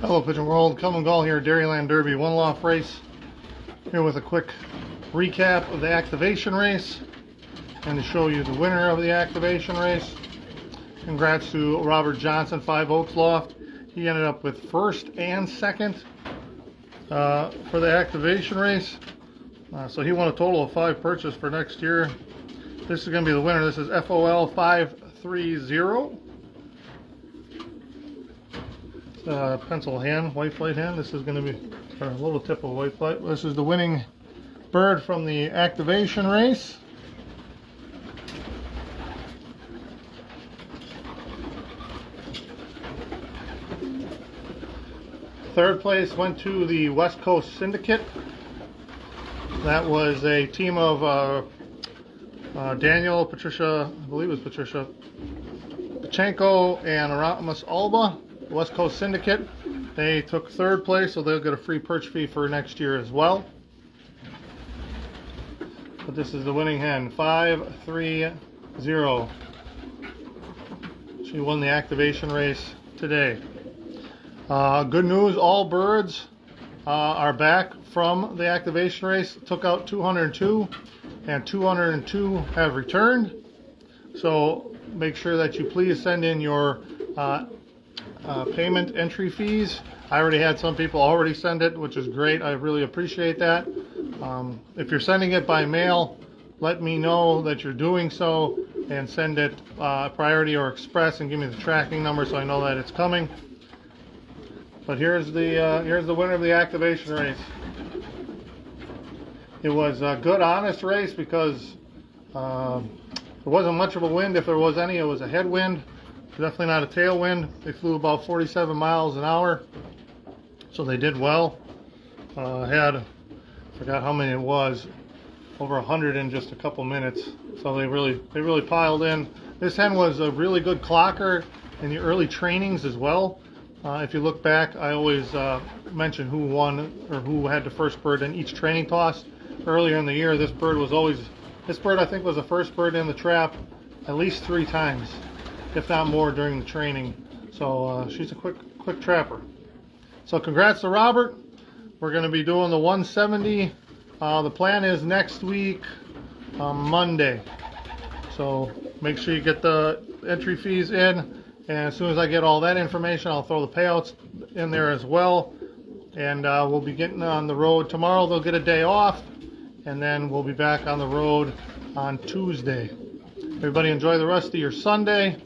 Hello Pigeon World, come and go here, Dairyland Derby, one loft race. Here with a quick recap of the activation race and to show you the winner of the activation race. Congrats to Robert Johnson, 5 Oaks Loft. He ended up with first and second for the activation race. So he won a total of 5 purchases for next year. This is going to be the winner. This is FOL 530. Pencil hen, white flight hen. This is going to be a little tip of white flight. This is the winning bird from the activation race. Third place went to the West Coast Syndicate. That was a team of Daniel, Patricia, I believe it was Patricia Pachenko, and Aramis Alba. West Coast Syndicate. They took third place, so they'll get a free perch fee for next year as well. But this is the winning hen, 530. She won the activation race today. Good news, all birds are back from the activation race. Took out 202, and 202 have returned. So make sure that you please send in your payment entry fees. I already had some people already send it, which is great. I really appreciate that. If you're sending it by mail, let me know that you're doing so and send it priority or express and give me the tracking number so I know that it's coming. But here's the winner of the activation race. It was a good, honest race because there wasn't much of a wind. If there was any, it was a headwind. Definitely not a tailwind. They flew about 47 miles an hour, so they did well. I forgot how many it was, over 100 in just a couple minutes. So they really piled in. This hen was a really good clocker in the early trainings as well. If you look back, I always mention who won or who had the first bird in each training toss. Earlier in the year, this bird I think was the first bird in the trap at least 3 times, if not more, during the training. So she's a quick trapper. So congrats to Robert. We're going to be doing the 170. The plan is next week, Monday. So make sure you get the entry fees in, and as soon as I get all that information, I'll throw the payouts in there as well. And we'll be getting on the road tomorrow. They'll get a day off, and then we'll be back on the road on Tuesday. Everybody enjoy the rest of your Sunday.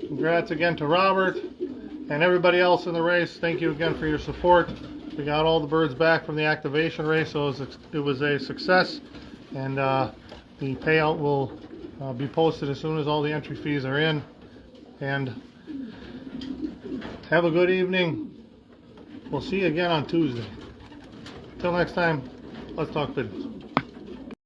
Congrats again to Robert and everybody else in the race. Thank you again for your support. We got all the birds back from the activation race, so it was a success. And the payout will be posted as soon as all the entry fees are in. And have a good evening. We'll see you again on Tuesday. Till next time, let's talk pigeons.